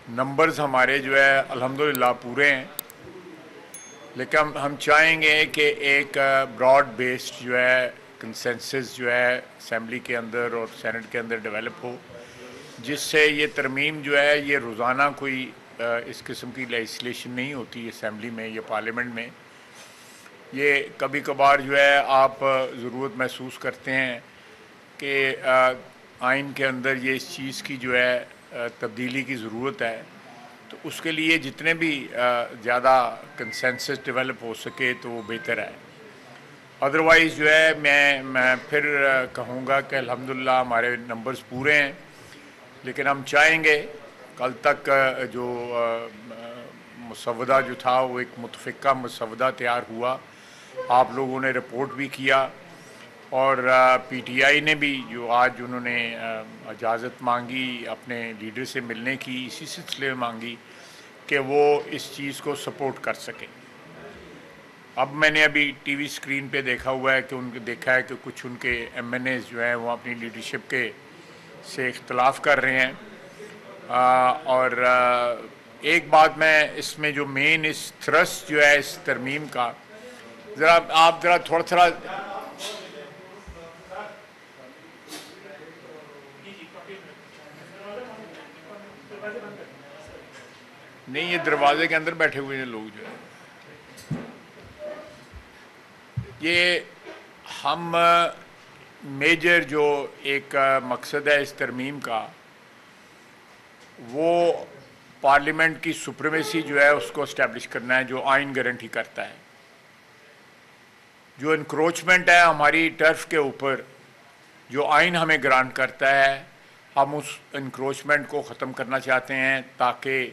Numbers हमारे जो है अल्हम्दुलिल्लाह पूरे हैं, लेकिन हम चाहेंगे कि एक ब्रॉड बेस्ड जो है कंसेंसस जो है असेंबली के अंदर और सेनेट के अंदर डेवलप हो, जिससे ये तरमीम जो है ये रोज़ाना कोई इस किस्म की लेजिस्लेशन नहीं होती असेंबली में या पार्लियामेंट में। ये कभी कभार जो है आप ज़रूरत महसूस करते हैं कि आइन के अंदर ये इस चीज़ की जो है तब्दीली की ज़रूरत है, तो उसके लिए जितने भी ज़्यादा कंसेंसस डेवलप हो सके तो वो बेहतर है। अदरवाइज़ जो है मैं फिर कहूँगा कि अल्हम्दुलिल्लाह हमारे नंबर्स पूरे हैं, लेकिन हम चाहेंगे कल तक जो मसवदा जो था वो एक मुतफ़िक़ा मसवदा तैयार हुआ, आप लोगों ने रिपोर्ट भी किया और पीटीआई ने भी जो आज उन्होंने इजाज़त मांगी अपने लीडर से मिलने की, इसी सिलसिले में मांगी कि वो इस चीज़ को सपोर्ट कर सके। अब मैंने अभी टीवी स्क्रीन पे देखा हुआ है कि देखा है कि कुछ उनके एमएनएज़ जो हैं वो अपनी लीडरशिप के से इख्तलाफ कर रहे हैं। और एक बात मैं इसमें जो मेन इस थ्रस्ट जो है इस तरमीम का, आप ज़रा थोड़ा नहीं, ये दरवाजे के अंदर बैठे हुए हैं लोग जो है, ये हम मेजर जो एक मकसद है इस तरमीम का, वो पार्लियामेंट की सुप्रीमेसी जो है उसको इस्टेब्लिश करना है, जो आइन गारंटी करता है। जो इंक्रोचमेंट है हमारी टर्फ के ऊपर, जो आइन हमें ग्रांट करता है, हम उस इंक्रोचमेंट को ख़त्म करना चाहते हैं ताकि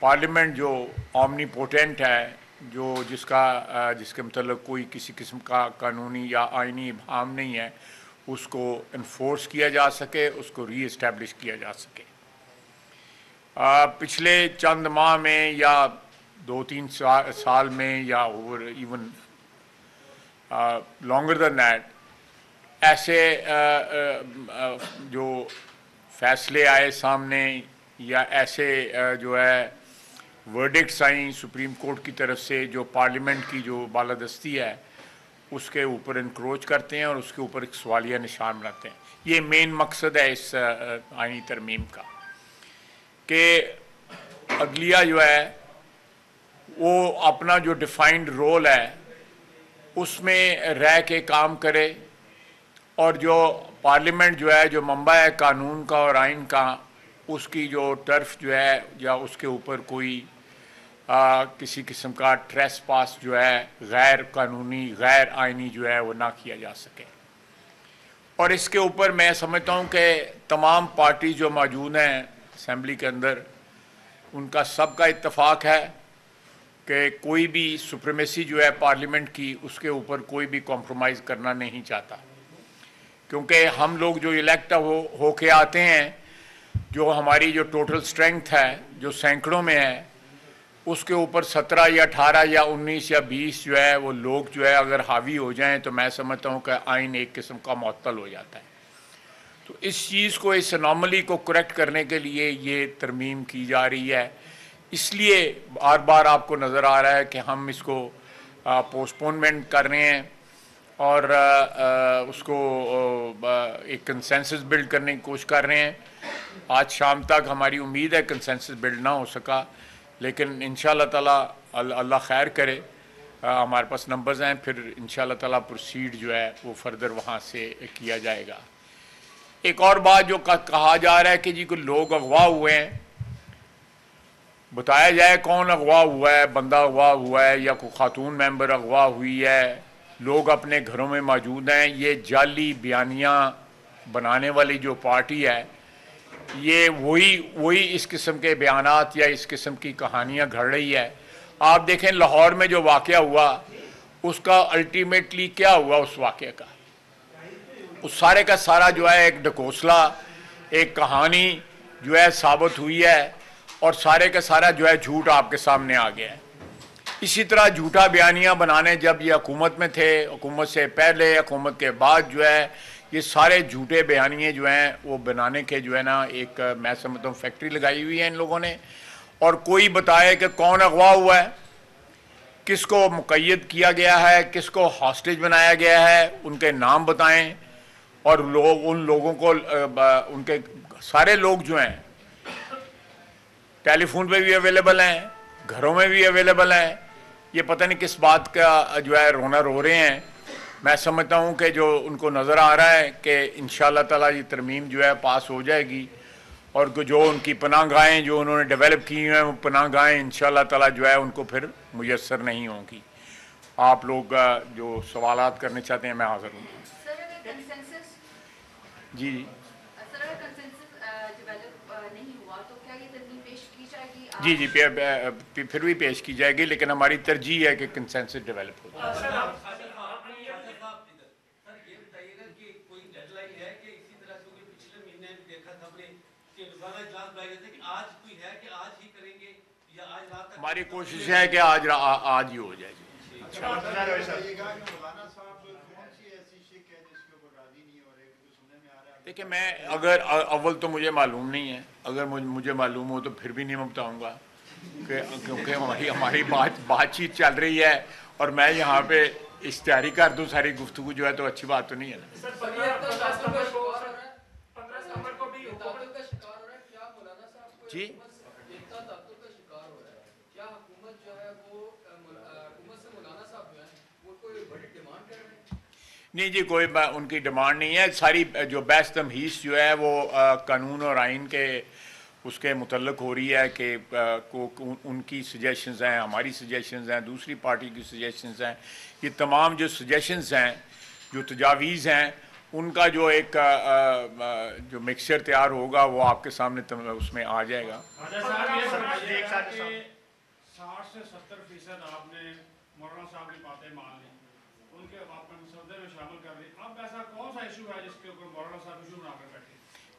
पार्लियामेंट जो ओमनीपोटेंट है, जो जिसके मतलब कोई किसी किस्म का कानूनी या आइनी इब्हाम नहीं है, उसको इन्फोर्स किया जा सके, उसको री इस्टेब्लिश किया जा सके। पिछले चंद माह में या 2-3 साल में या over even longer than that, ऐसे जो फैसले आए सामने या ऐसे जो है वर्डिक्ट्स आई सुप्रीम कोर्ट की तरफ से, जो पार्लियामेंट की जो बालादस्ती है उसके ऊपर इंक्रोच करते हैं और उसके ऊपर एक सवालिया निशान बनाते हैं। ये मेन मकसद है इस आइनी तरमीम का कि अदलिया जो है वो अपना जो डिफाइंड रोल है उसमें रह के काम करे, और जो पार्लियामेंट जो है जो मंबा है कानून का और आइन का, उसकी जो टर्फ जो है या उसके ऊपर कोई किसी किस्म का ट्रेस पास जो है गैर कानूनी गैर आइनी जो है वो ना किया जा सके। और इसके ऊपर मैं समझता हूँ कि तमाम पार्टी जो मौजूद हैं असेंबली के अंदर, उनका सबका इत्तफाक है कि कोई भी सुप्रीमेसी जो है पार्लियामेंट की, उसके ऊपर कोई भी कॉम्प्रोमाइज़ करना नहीं चाहता, क्योंकि हम लोग जो इलेक्ट हो के आते हैं, जो हमारी जो टोटल स्ट्रेंथ है जो सैकड़ों में है, उसके ऊपर 17 या 18 या 19 या 20 जो है वो लोग जो है अगर हावी हो जाएं तो मैं समझता हूँ कि आइन एक किस्म का मुअत्तल हो जाता है। तो इस चीज़ को, इस अनोमली को करेक्ट करने के लिए ये तरमीम की जा रही है। इसलिए बार बार आपको नज़र आ रहा है कि हम इसको पोस्टपोनमेंट कर रहे हैं और उसको एक कंसेंसस बिल्ड करने की कोशिश कर रहे हैं। आज शाम तक हमारी उम्मीद है कंसेंसस बिल्ड ना हो सका, लेकिन इंशाअल्लाह ताला अल्लाह खैर करे, हमारे पास नंबर्स हैं, फिर इंशाअल्लाह ताला प्रोसीड जो है वो फर्दर वहाँ से किया जाएगा। एक और बात जो कहा जा रहा है कि जी कोई लोग अगवा हुए हैं, बताया जाए कौन अगवा हुआ है, बंदा अगवा हुआ है या कोई खातून मेंबर अगवा हुई है, लोग अपने घरों में मौजूद हैं। ये जाली बयानियाँ बनाने वाली जो पार्टी है, ये वही इस किस्म के बयानात या इस किस्म की कहानियाँ घड़ रही है। आप देखें लाहौर में जो वाक़या हुआ, उसका अल्टीमेटली क्या हुआ, उस वाक़े का, उस सारे का सारा जो है एक ढकोसला, एक कहानी जो है साबित हुई है, और सारे का सारा जो है झूठ आपके सामने आ गया है। इसी तरह झूठा बयानियाँ बनाने जब ये हुकूमत में थे, हुकूमत से पहले, हुकूमत के बाद जो है ये सारे झूठे बयानिए जो हैं वो बनाने के जो है ना एक मैं समझता हूँ फैक्ट्री लगाई हुई है इन लोगों ने। और कोई बताए कि कौन अगवा हुआ है, किसको मुक़य्यद किया गया है, किसको हॉस्टेज बनाया गया है, उनके नाम बताएं। और लोग उन लोगों को उनके सारे लोग जो हैं टेलीफोन पे भी अवेलेबल हैं, घरों में भी अवेलेबल हैं। ये पता नहीं किस बात का जो है रोना रो रहे हैं। मैं समझता हूँ कि जो उनको नज़र आ रहा है कि इंशाअल्लाह ताला ये तरमीम जो है पास हो जाएगी और जो उनकी पनाहगाहें जो उन्होंने डेवलप की हैं वो पनाहगाहें इंशाअल्लाह ताला जो है उनको फिर मुयस्सर नहीं होंगी। आप लोग जो सवालात करने चाहते हैं मैं हाज़िर हूँ। जी जी जी फिर भी पेश की जाएगी, लेकिन हमारी तरजीह है कि कंसेंसस डेवलप हो जाए। हमारी कोशिश है कि आज ही हो जाए। देखिए मैं अगर अव्वल तो मुझे मालूम नहीं है, अगर मुझे मालूम हो तो फिर भी नहीं मैं बताऊँगा क्योंकि हमारी बातचीत चल रही है और मैं यहाँ पे इश्तिहारी कर दूँ सारी गुफ्तगू जो है तो अच्छी बात तो नहीं है ना। जी नहीं जी कोई उनकी डिमांड नहीं है। सारी जो बहस तमहीस जो है वो कानून और आइन के उसके मुतल्लक हो रही है कि उनकी सजेशंस हैं, हमारी सजेशंस हैं, दूसरी पार्टी की सजेशंस हैं। ये तमाम जो सजेशंस हैं, जो तजावीज़ हैं, उनका जो एक जो मिक्सचर तैयार होगा वो आपके सामने उसमें आ जाएगा। 60 से 70% आपने मौलाना साहब की बातें मान ली, उनके आपने मसौदे में शामिल कर ली। अब ऐसा कौन सा इशू है जिसके ऊपर मौलाना साहब इशू बनाकर बैठे?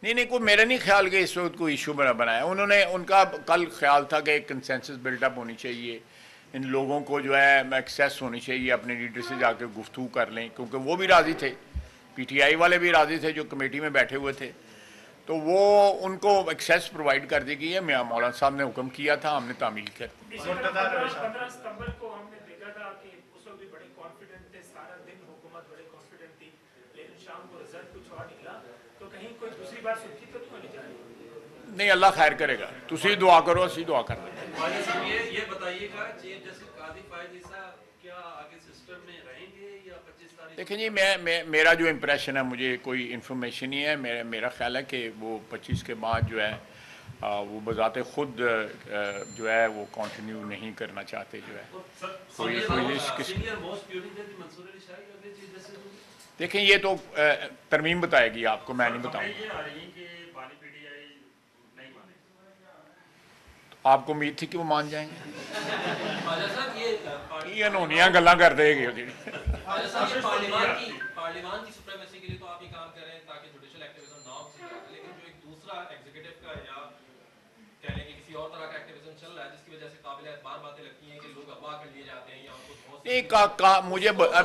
नहीं कोई मेरा नहीं ख्याल कि इस वक्त कोई इशू बनाया उन्होंने। उनका कल ख्याल था कि एक कंसेंसस बिल्डअप होनी चाहिए, इन लोगों को जो है एक्सेस होनी चाहिए, अपने लीडर से जाकर गुफ्तगू कर लें, क्योंकि वो भी राज़ी थे, PTI वाले भी राज़ी थे जो कमेटी में बैठे हुए थे, तो वो उनको एक्सेस प्रोवाइड कर दी गई है। मैं मौलाना साहब ने हुक्म किया था, हमने तामील कर दी। 15 सितंबर को हमने देखा था कि उस वक्त भी बड़े कॉन्फिडेंट थे, सारा दिन हुकूमत बड़े कॉन्फिडेंट थी, लेकिन शाम को रिजल्ट कुछ और निकला। तो कहीं कोई दूसरी बार सुर्खी तो नहीं होनी चाहिए? नहीं अल्लाह खैर करेगा, तुसी दुआ करो, असी दुआ कर रहे हैं। ये बताइएगा चीफ जस्टिस काजी फायद ईसा क्या आगे सिस्टम में रहेंगे या 25 तारीख? देखिए जी मेरा जो इम्प्रेशन है, मुझे कोई इन्फॉर्मेशन नहीं है, मेरा ख्याल है कि वो 25 के बाद जो है वो बजाते खुद जो है वो कंटिन्यू नहीं करना चाहते जो है देखें ये तो तरमीम बताएगी आपको, मैं नहीं बताऊंगा। आपको उम्मीद थी कि वो मान जाएंगे? ये अनहोनियां गल्लां कर देगी। पार्लियामेंट की सुप्रीमेसी के लिए तो आप ये काम कर रहे हैं ताकि जुडिशियल एक्टिविज्म ना हो सके, लेकिन जो एक दूसरा एग्जीक्यूटिव का या कह लें कि किसी और तरह का एक्टिविज्म चल रहा है जिसकी वजह से काबिल एतबार बातें लगती हैं कि लोग अगवा कर लिए जाते हैं या उनको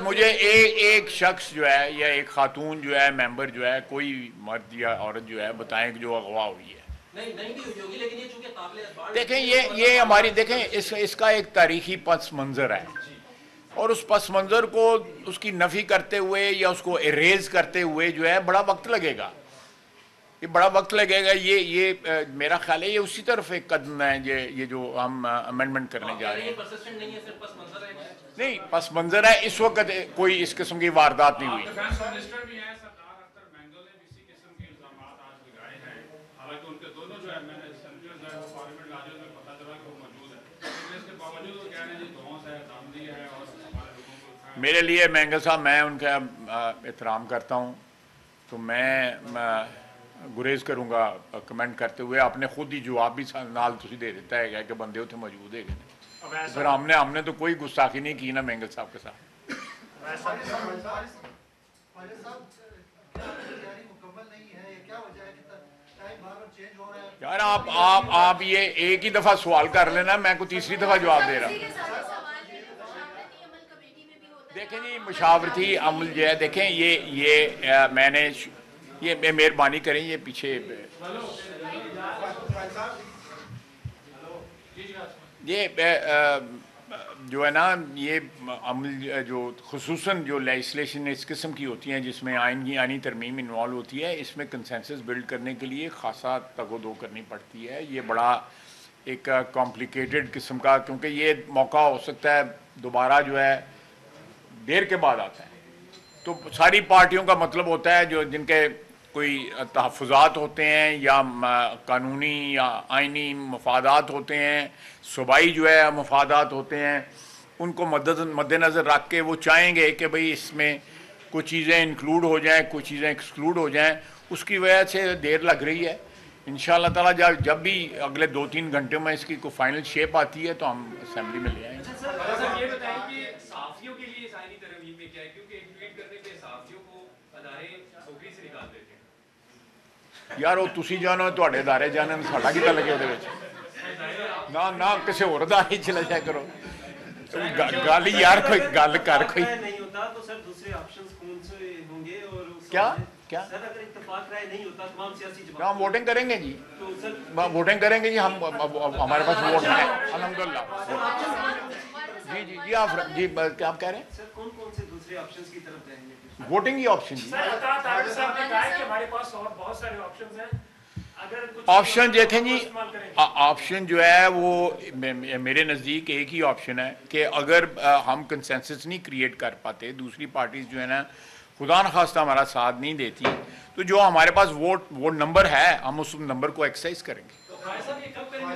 मुझे एक शख्स जो है या एक खातून जो है मेंबर जो है, कोई मर्द या औरत जो है बताएं कि जो अगवा हुई है। नहीं भी हुई होगी, लेकिन ये चूंकि काबिल एतबार देखें ये हमारी देखें इसका एक तारीखी पस मंजर है और उस पस मंज़र को उसकी नफ़ी करते हुए या उसको इरेज करते हुए जो है बड़ा वक्त लगेगा, ये बड़ा वक्त लगेगा। ये मेरा ख्याल है ये उसी तरफ एक कदम है ये जो हम अमेंडमेंट करने जा रहे हैं। नहीं पस मंज़र है, इस वक्त कोई इस किस्म की वारदात नहीं हुई। मेरे लिए महंगा साहब, मैं उनका एहतराम करता हूँ, तो मैं गुरेज करूँगा कमेंट करते हुए। आपने खुद ही जवाब भी नाल तुसी दे देता है कि बंदे उत्थे मौजूद है, फिर हमने तो कोई गुस्ताखी नहीं की ना महंगा साहब के साथ। यार आप ये एक ही दफ़ा सवाल कर लेना, मैं को तीसरी दफ़ा जवाब दे रहा हूँ। देखें जी, मुशावरती अमल जो है, देखें मैंने ये मेहरबानी करें, ये पीछे ये जो है ना, ये अमल जो खुसूसन जो लेजिस्लेशन इस किस्म की होती हैं जिसमें आईनी तरमीम इन्वॉल्व होती है, इसमें कंसेंसस बिल्ड करने के लिए खासा तगोदो करनी पड़ती है। ये बड़ा एक कॉम्प्लिकेटेड किस्म का, क्योंकि ये मौका हो सकता है दोबारा जो है देर के बाद आता है, तो सारी पार्टियों का मतलब होता है जो जिनके कोई तहफ़्फ़ुज़ात होते हैं या कानूनी या आइनी मफादात होते हैं, सूबाई जो है मफादात होते हैं, उनको मद्देनज़र रख के वो चाहेंगे कि भाई इसमें कुछ चीज़ें इंक्लूड हो जाएं, कुछ चीज़ें एक्सक्लूड हो जाएं, उसकी वजह से देर लग रही है। इंशाअल्लाह ताला जब भी अगले 2-3 घंटे में इसकी कोई फाइनल शेप आती है तो हम असेंबली में ले आएंगे। सर ये बताएं कि सहाफ़ियों के लिए आईनी तरमीम में क्या है, क्योंकि एक ट्वीट करने पे सहाफ़ियों को अदारे नौकरी से निकाल देते हैं। यार वो तुसी जानो, तुहाडे अदारे जाने, साडा की गल है उहदे विच? ना किसी होर अदारे चले जाया करो। गल यार कोई गल कर कोई नहीं होता तो सर दूसरे ऑप्शंस कौन से होंगे? और क्या सर अगर इत्तेफाक राय नहीं होता तमाम सियासी जमात, हम वोटिंग करेंगे जी, तो सर वोटिंग करेंगे जी। हम हमारे पास वोट है अल्हम्दुलिल्लाह। जी आप क्या आप कह रहे हैं? सर कौन कौन से दूसरे ऑप्शंस की तरफ जाएंगे? वोटिंग ही ऑप्शन जी। सर अताअत आबिद साहब ने कहा है कि हमारे पास और बहुत सारे ऑप्शंस हैं, अगर कुछ ऑप्शन देखें जी, इस्तेमाल करेंगे। ऑप्शन जो है वो मेरे नज़दीक एक ही ऑप्शन है कि अगर हम कंसेंसस नहीं क्रिएट कर पाते, दूसरी पार्टीज जो है ना खुदा न खास्ता हमारा साथ नहीं देती, तो जो हमारे पास वोट नंबर है हम उस नंबर को एक्सरसाइज करेंगे। तो भाई साहब ये कब करेंगे?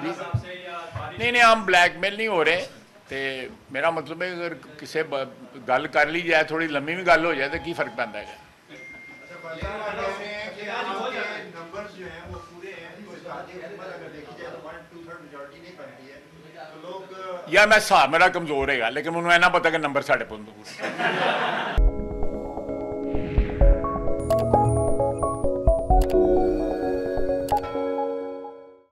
हिसाब से या नहीं हम ब्लैकमेल नहीं हो रहे, तो मेरा मतलब है अगर किसी गल कर ली जाए, थोड़ी लम्मी भी गल हो जाए तो की फर्क पैंदा है? नंबर्स जो हैं वो पूरे हैं, तो इत्तेहादी हुकूमत अगर देखी जाए तो 1/2 मेजॉरिटी नहीं बनती है, तो लोग या मैं हिसाब मेरा कमजोर है, लेकिन मैंने ना पता कि नंबर साढ़े 5 पूरे